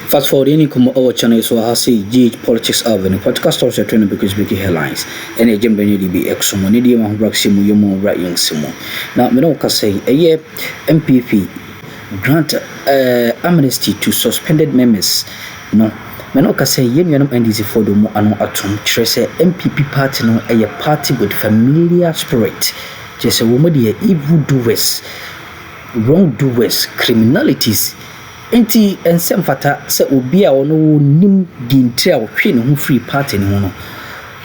Fast forward, any come our channel so I say GH Politics Avenue podcast also training because big headlines. And a jump any be exomo, ni dia man braximu yomo right young simo. Now me don't say a year NPP grant amnesty to suspended members. No. Me no say yen yanum NDC for the mo ano atom trese NPP party no a party with familiar spirit. Just a woman the evil doers, wrongdoers, criminalities. Enti ensem fata se obi a ono nim dintre a ohwe ne ho free party ne ho no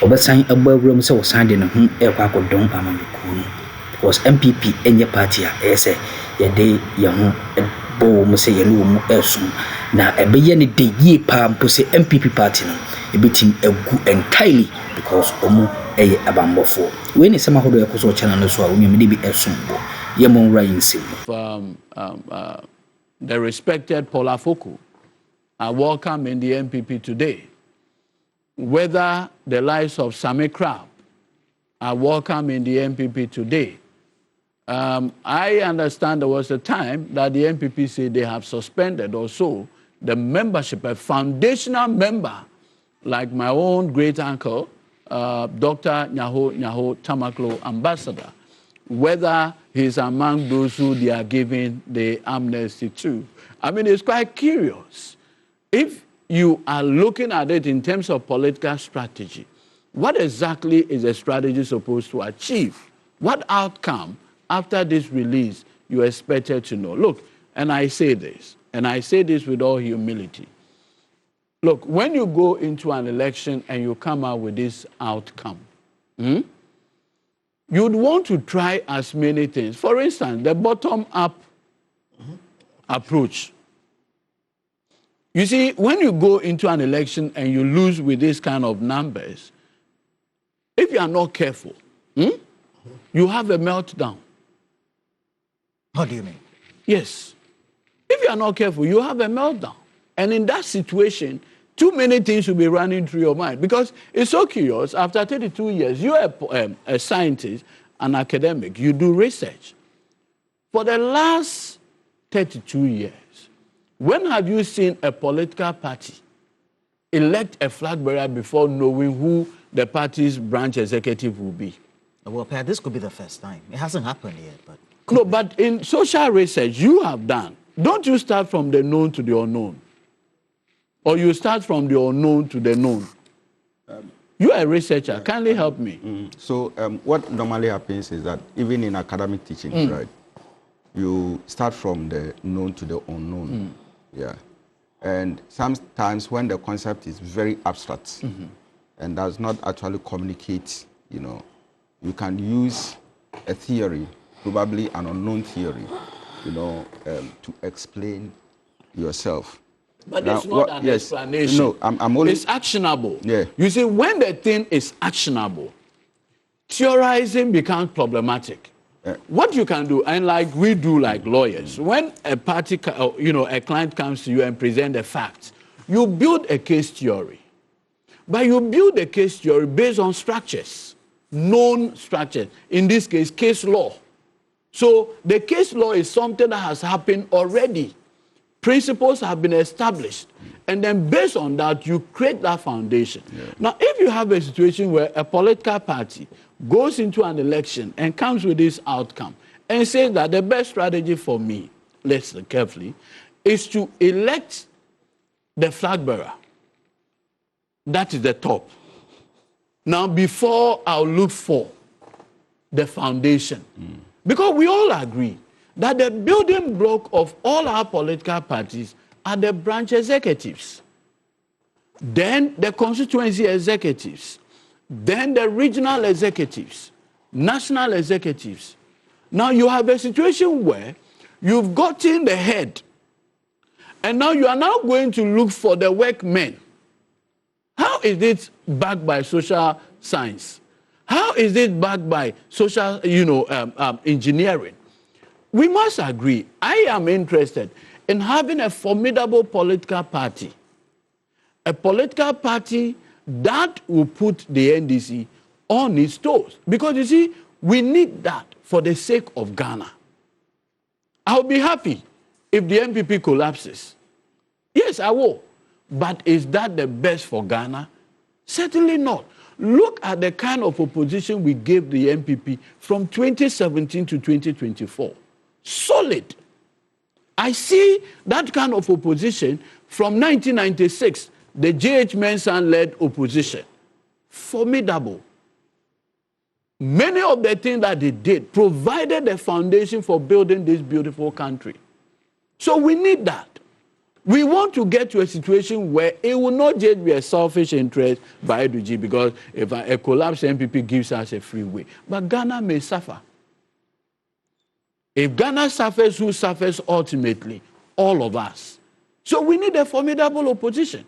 obesan agbawuram se wo san de ne ho e kwa kodon pamameko no because NPP enye party a ese ye de ye ho bo mo se ye no mu esum na ebeye ne de ye pa mpo se NPP party no ebetim egu entirely because omu eye abambofo we ne sema hodo yakoso channel no so a onye me de bi esum bo ye mo nra yinsim the respected Paul Afoko are welcome in the NPP today. Whether the likes of Sammy Crab are welcome in the NPP today. I understand there was a time that the NPP said they have suspended also the membership, a foundational member, like my own great uncle, Dr. Nyaho Tamaklo, ambassador, whether he's among those who they are giving the amnesty to. I mean, it's quite curious. If you are looking at it in terms of political strategy, what exactly is the strategy supposed to achieve? What outcome after this release you expected to know? Look, and I say this with all humility. Look, when you go into an election and you come out with this outcome, you'd want to try as many things. For instance, the bottom-up approach. You see, when you go into an election and you lose with this kind of numbers, if you are not careful, you have a meltdown. How do you mean? Yes. If you are not careful, you have a meltdown. And in that situation, too many things will be running through your mind because it's so curious. After 32 years, you are a scientist, an academic. You do research. For the last 32 years, when have you seen a political party elect a flag bearer before knowing who the party's branch executive will be? Well, Per, this could be the first time. It hasn't happened yet, but... No, but in social research you have done, don't you start from the known to the unknown? Or you start from the unknown to the known? You are a researcher. Kindly help me. So what normally happens is that even in academic teaching, right, you start from the known to the unknown. Yeah. And sometimes when the concept is very abstract and does not actually communicate, you know, you can use a theory, probably an unknown theory, you know, to explain yourself. But now, it's not an explanation. No, I'm only... It's actionable. Yeah. You see, when the thing is actionable, theorizing becomes problematic. What you can do, and like we do like lawyers, when a party, you know, a client comes to you and present the facts, you build a case theory. But you build a case theory based on structures, known structures. In this case, case law. So the case law is something that has happened already. Principles have been established, and then based on that, you create that foundation. Yeah. Now, if you have a situation where a political party goes into an election and comes with this outcome and says that the best strategy for me, listen carefully, is to elect the flag bearer. That is the top. Now, before I'll look for the foundation, because we all agree that the building block of all our political parties are the branch executives, then the constituency executives, then the regional executives, national executives. Now you have a situation where you've gotten the head, and now you are now going to look for the workmen. How is it backed by social science? How is it backed by social, engineering? We must agree, I am interested in having a formidable political party. A political party that will put the NDC on its toes. Because you see, we need that for the sake of Ghana. I'll be happy if the NPP collapses. Yes, I will. But is that the best for Ghana? Certainly not. Look at the kind of opposition we gave the NPP from 2017 to 2024. Solid. I see that kind of opposition from 1996, the J.H. Mensah-led opposition. Formidable. Many of the things that they did provided the foundation for building this beautiful country. So we need that. We want to get to a situation where it will not just be a selfish interest by Addo, because if a collapsed NPP gives us a free way, but Ghana may suffer. If Ghana suffers, who suffers ultimately? All of us. So we need a formidable opposition.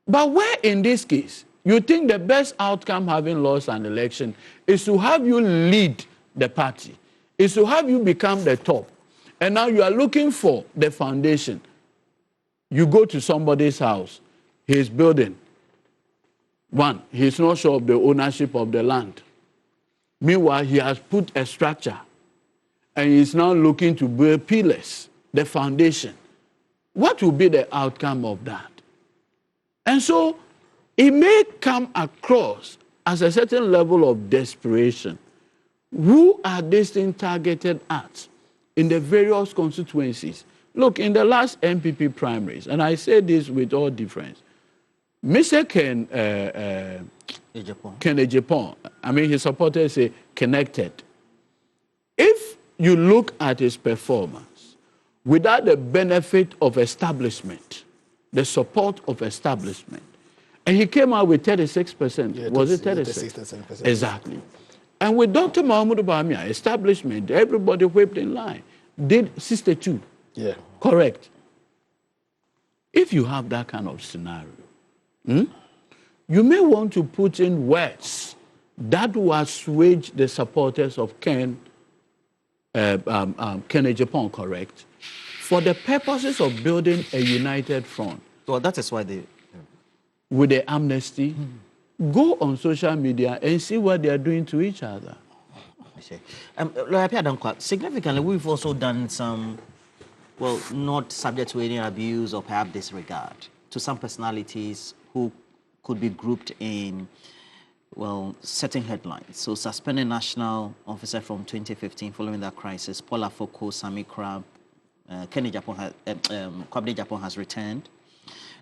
But where in this case, you think the best outcome having lost an election is to have you lead the party, is to have you become the top, and now you are looking for the foundation. You go to somebody's house, he's building. One, he's not sure of the ownership of the land. Meanwhile, he has put a structure, and he's now looking to build pillars, the foundation. What will be the outcome of that? And so, it may come across as a certain level of desperation. Who are these things targeted at in the various constituencies? Look, in the last NPP primaries, and I say this with all difference, Mr. Ken Ejapon, I mean, his supporters say connected. If you look at his performance, without the benefit of establishment, the support of establishment, and he came out with 36%. Yeah, was it 36? 36%. Exactly. And with Dr. Bawumia, establishment, everybody whipped in line, did 62. Yeah. Correct. If you have that kind of scenario, you may want to put in words that will assuage the supporters of Ken Ejapon, correct, for the purposes of building a united front. Well, that is why they... With the amnesty, go on social media and see what they are doing to each other. Significantly, we've also done some, well, not subject to any abuse or perhaps disregard to some personalities who could be grouped in, well, certain headlines. So, suspended national officer from 2015 following that crisis, Paul Afoko, Sami Crab, Kwabena Japan has returned.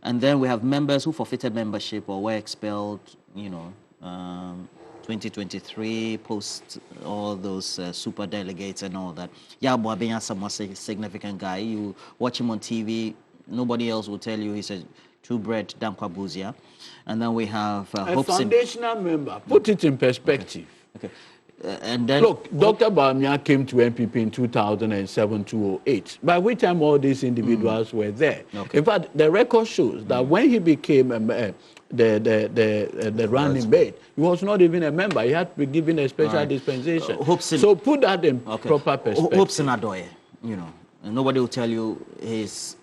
And then we have members who forfeited membership or were expelled, 2023, post all those super delegates and all that. Yabo Abenya somewhat significant guy. You watch him on TV, nobody else will tell you he's a true-bred Damkwabuzia. And then we have... a foundational member. Put it in perspective. Okay. And then... Look, Dr. Bawumia came to NPP in 2007-2008, by which time all these individuals were there. Okay. In fact, the record shows that when he became the running mate, he was not even a member. He had to be given a special dispensation. So put that in proper perspective. Hopes in Addo, nobody will tell you he's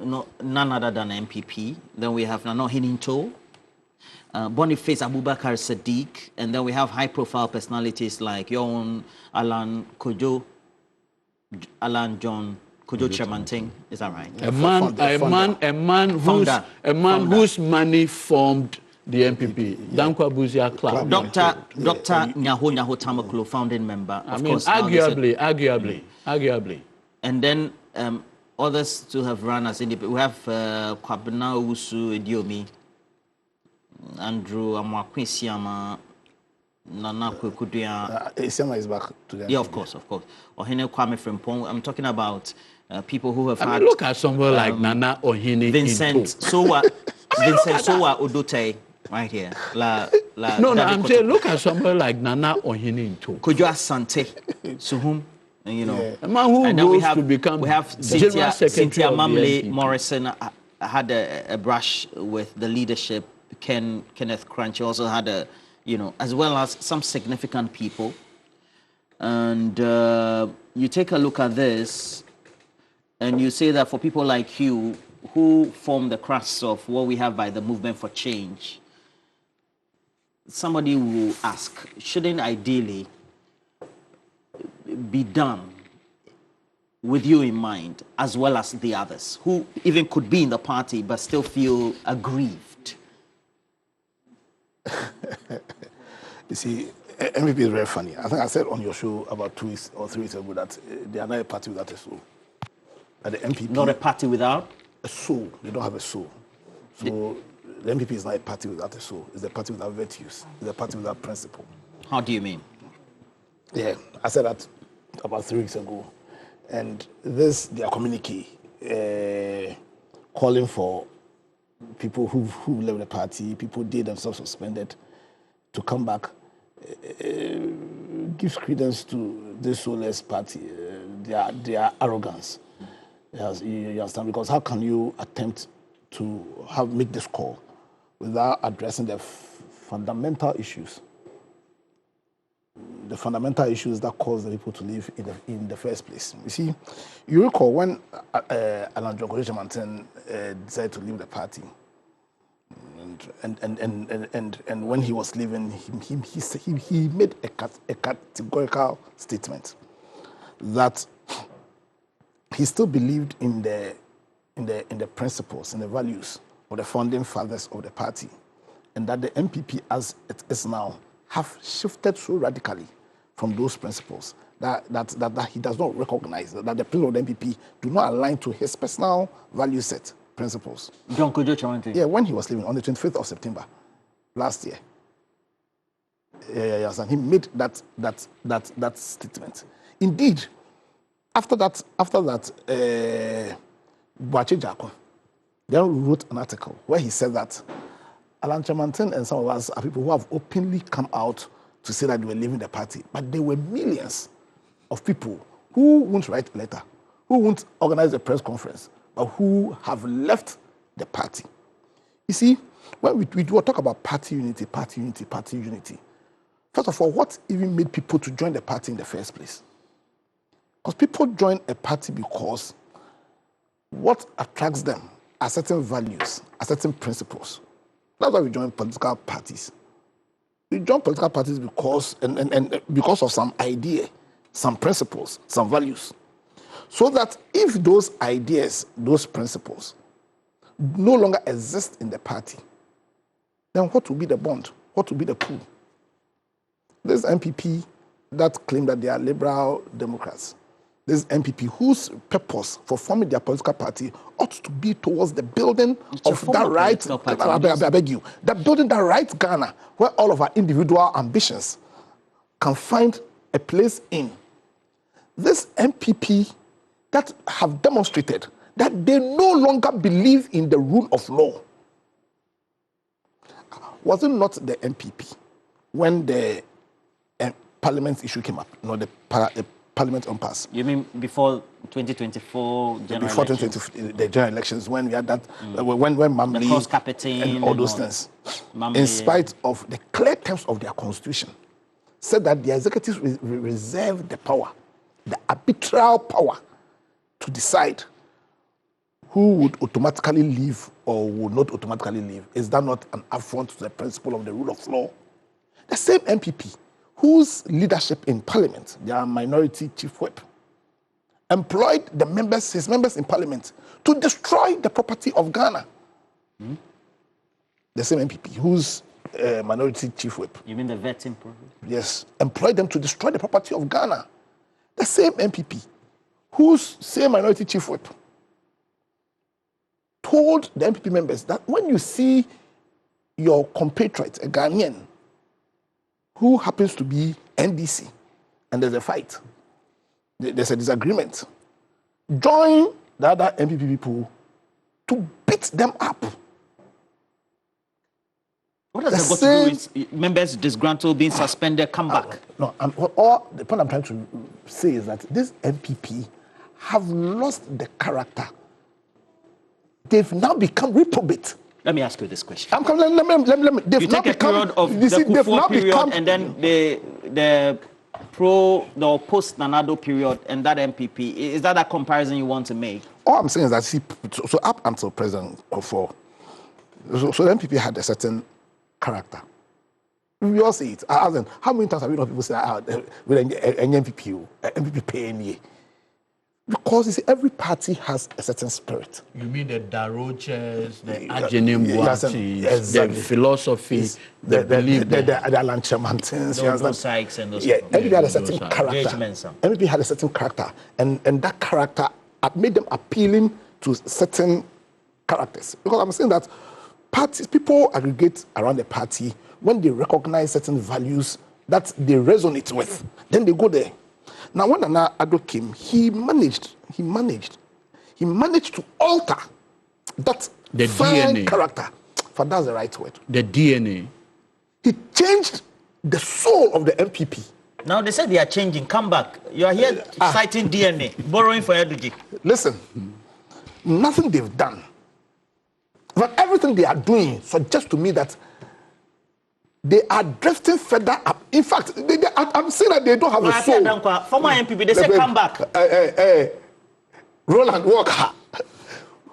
none other than MPP. Then we have Nano Hininto, Boniface Abubakar Sadiq, and then we have high-profile personalities like your own Alan John Kojo Tremanting. Is that right? A man whose money formed the NPP, Damkwabuzia Club. Dr. Nyaho Tamaklo, founding member. Of course, arguably. And then others to have run as independent. We have Kwabena Usu Idiomi, Andrew Amwakwesiama, Nana Kwekudia. Isiama is back to them. Yeah, of course. Ohene Kwame Frimpong. I'm talking about people who have had... look at someone like Nana Ohene Vincent Sowa Odote, right here. I'm saying look at someone like Nana Ohene Into. Kojo Asante, Suhum, a man who goes to become Cynthia Mamle Morrison had a brush with the leadership. Kenneth Crunchy also had as well as some significant people. And you take a look at this, and you say that for people like you, who form the crux of what we have by the movement for change, somebody will ask, shouldn't ideally be done with you in mind, as well as the others, who even could be in the party but still feel aggrieved? You see, NPP is very funny. I think I said on your show about 2 weeks or 3 weeks ago that they are not a party without a soul. That the NPP... Not a party without? A soul. They don't have a soul. So the NPP is not a party without a soul. It's a party without virtues. It's a party without principle. How do you mean? Yeah, I said that about 3 weeks ago. And this, their communique, calling for people who left the party, people they themselves suspended, to come back, gives credence to this soulless party, their arrogance. Yes, you understand? Because how can you attempt to make this call without addressing the fundamental issues? The fundamental issues that cause the people to leave in the first place. You see, you recall when Alan Jokovic decided to leave the party, and when he was leaving, he made a categorical statement that he still believed in the principles and the values of the founding fathers of the party, and that the NPP, as it is now, have shifted so radically from those principles that he does not recognize that the principles of the NPP do not align to his personal value set principles. Yeah, when he was leaving on the 25th of September last year, yes, and he made that statement. Indeed, after that, Boache Jako then wrote an article where he said that Alan Chamantin and some of us are people who have openly come out to say that they were leaving the party, but there were millions of people who won't write a letter, who won't organize a press conference, but who have left the party. You see, when we talk about party unity, first of all, what even made people to join the party in the first place? Because people join a party because what attracts them are certain values, are certain principles. That's why we join political parties. We join political parties because and because of some idea, some principles, some values. So that if those ideas, those principles, no longer exist in the party, then what will be the bond? What will be the pool? This NPP that claim that they are liberal Democrats, this NPP whose purpose for forming their political party ought to be towards the building of that right, I beg you, that building that right Ghana, where all of our individual ambitions can find a place in. This NPP that have demonstrated that they no longer believe in the rule of law. Was it not the NPP when the parliament issue came up, the parliament impasse? You mean before 2024 general before elections? 2024, the general elections, when we had that, when Mamli, the cross-carpeting and all those things, in spite of the clear terms of their constitution, said that the executives reserve the power, the arbitral power, to decide who would automatically leave or would not automatically leave. Is that not an affront to the principle of the rule of law? The same NPP, whose leadership in parliament, their minority chief whip, employed his members in parliament to destroy the property of Ghana. The same NPP, whose minority chief whip. You mean the vetting program? Yes, employed them to destroy the property of Ghana. The same NPP, whose same minority chief whip, told the NPP members that when you see your compatriot, a Ghanaian, who happens to be NDC, and there's a fight, there's a disagreement, join the other NPP people to beat them up. What does that got to do with members disgruntled, being suspended, come back? No, the point I'm trying to say is that this NPP have lost the character. They've now become reprobate. Let me ask you this question. Let me. You take a period of the Akuffo period and then the post-Nanado period and that NPP. Is that a comparison you want to make? All I'm saying is that, so up until President Akuffo, so the NPP had a certain character. We all see it. How many times have you heard people say, NPP paying ye? Because you see, every party has a certain spirit. You mean the Daroches, the Ajenim exactly. the philosophy, the belief, the Alan Chamantins, those Sykes and those everybody had a certain character. Everybody had a certain character, and that character made them appealing to certain characters. Because I'm saying that parties, people aggregate around the party when they recognize certain values that they resonate with, then they go there. Now, when Addo came, he managed to alter that the fine DNA character. For that's the right word. The DNA. He changed the soul of the NPP. Now they said they are changing. Come back. You are here citing DNA, borrowing for Edgy. Listen, nothing they've done, but everything they are doing suggests to me that they are drifting further up. In fact, I'm saying that they don't have a soul. Former NPP, they say come back. Roland Walker,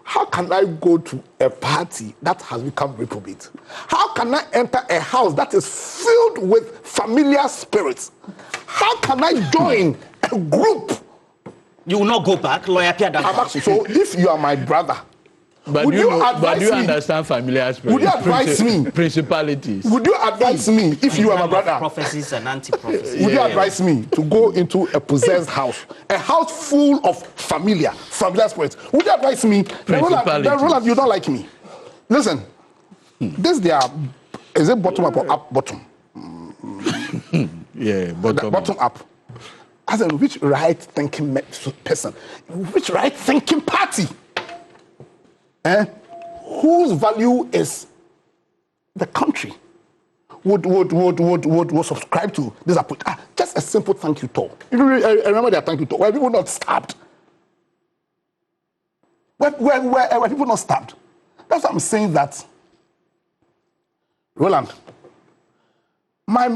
how can I go to a party that has become reprobate? How can I enter a house that is filled with familiar spirits? How can I join a group? You will not go back, lawyer Pierre. So if you are my brother, but do you understand familiar spirits? Would you advise me? Principalities. Would you advise me if you are my brother? Prophecies and anti-prophecies. Would you advise me to go into a possessed house, a house full of familiar spirits? Would you advise me? Roland, you don't like me. Listen, this is it bottom up or up bottom? Yeah, bottom up. As in which right-thinking person, which right-thinking party? Whose value is the country would subscribe to this approach? Just a simple thank you talk. I remember their thank you talk where people not stabbed. Where people not stabbed. That's what I'm saying. That Roland, my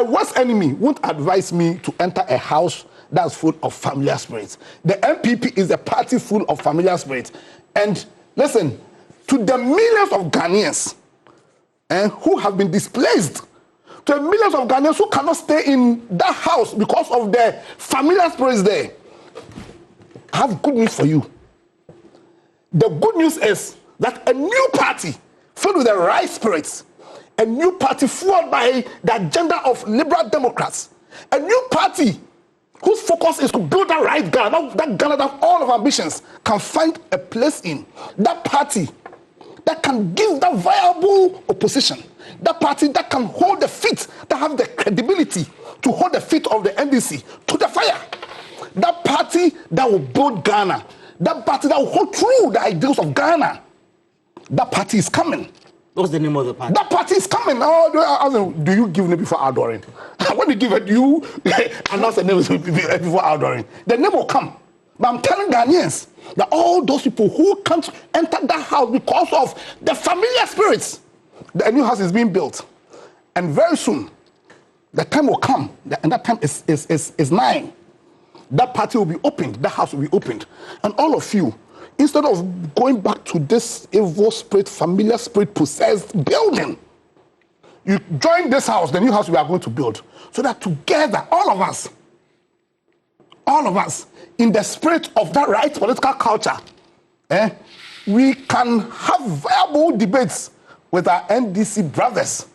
worst enemy won't advise me to enter a house that's full of familiar spirits. The NPP is a party full of familiar spirits. And listen, to the millions of Ghanaians who have been displaced, to the millions of Ghanaians who cannot stay in that house because of the familiar spirits there, I have good news for you. The good news is that a new party filled with the right spirits, a new party fueled by the agenda of liberal Democrats, a new party whose focus is to build that right Ghana, that Ghana that all of our ambitions can find a place in. That party that can give that viable opposition. That party that can hold the feet, that have the credibility to hold the feet of the NDC to the fire. That party that will build Ghana. That party that will hold true the ideals of Ghana. That party is coming. What's the name of the party? That party is coming. Oh, do you give name before outdooring? When you give it, you announce the name before outdooring. The name will come. But I'm telling Ghanaians that all those people who can't enter that house because of the familiar spirits, the new house is being built. And very soon, the time will come, and that time is nigh. That party will be opened, that house will be opened. And all of you, instead of going back to this evil spirit, familiar spirit possessed building, you join this house, the new house we are going to build, so that together, all of us, in the spirit of that right political culture, we can have viable debates with our NDC brothers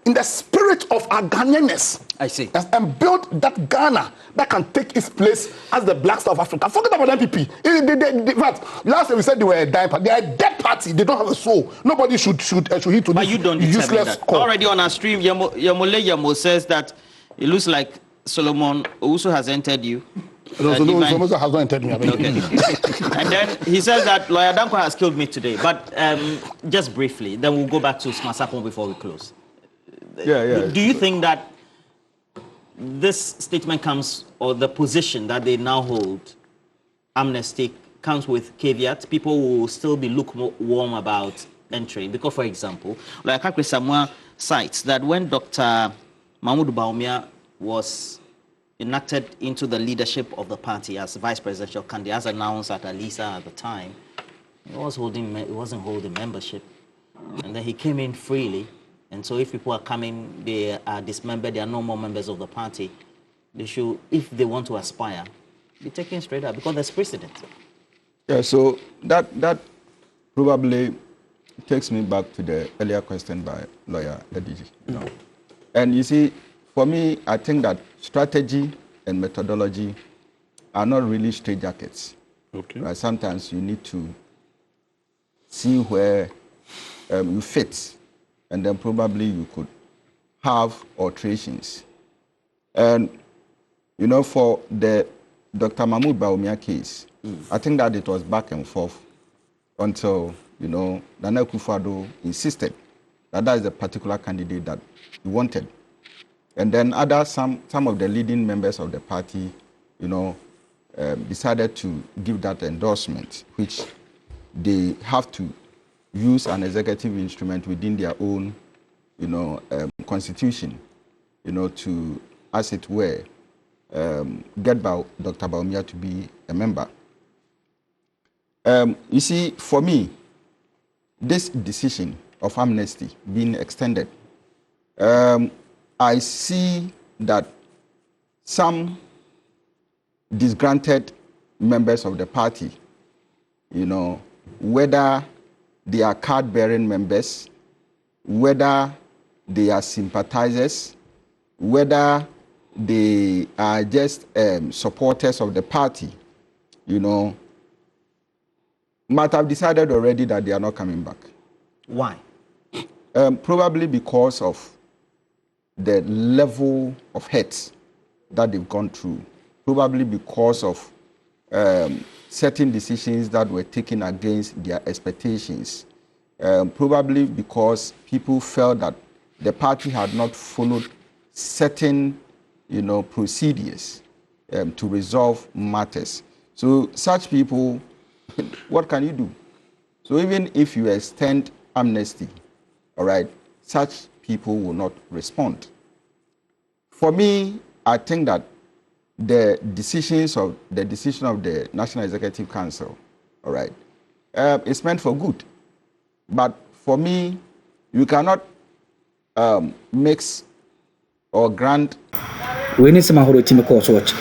in the spirit of our Ghanaianness. I see. And build that Ghana that can take its place as the Black Star of Africa. Forget about NPP. Last time we said they were a dying party. They are a dead party. They don't have a soul. Nobody should hit to but this you don't useless that. call. Already on our stream, Yamo says that it looks like Solomon also has entered you. No, Solomon has not entered me. Okay. And then he says that Lawyer Danko has killed me today. But just briefly, then we'll go back to Smasapon before we close. Yeah. Do you think that this statement comes, or the position that they now hold, Amnesty, comes with caveats? People will still be lukewarm about entering. Because, for example, like Akroma cites that when Dr. Bawumia was enacted into the leadership of the party as vice presidential candidate, as announced at Alisa at the time, he wasn't holding membership. And then he came in freely. And so if people are coming, they are dismembered, they are no more members of the party, they should, if they want to aspire, be taken straight up because there's precedent. Yeah, so that probably takes me back to the earlier question by lawyer Ediji. And you see, for me, I think that strategy and methodology are not really straitjackets. Okay. Right? Sometimes you need to see where you fit, and then probably you could have alterations. And, you know, for the Dr. Mahmoud Bawumia case, I think that it was back and forth until, you know, Nana Akuffo insisted that that is the particular candidate that he wanted. And then some of the leading members of the party, you know, decided to give that endorsement, which they have to use an executive instrument within their own, you know, constitution, you know, to, as it were, get Dr. Bawumia to be a member. You see, for me, this decision of amnesty being extended, I see that some disgruntled members of the party, you know, whether they are card-bearing members, whether they are sympathizers, whether they are just supporters of the party, you know, might have decided already that they are not coming back. Why? Probably because of the level of hate that they've gone through. Probably because of certain decisions that were taken against their expectations. Probably because people felt that the party had not followed certain, you know, procedures to resolve matters. So such people, what can you do? So even if you extend amnesty, all right, such people will not respond. For me, I think that the decision of the National Executive Council, all right, is meant for good. But for me, you cannot mix or grant. We need some who team course watch.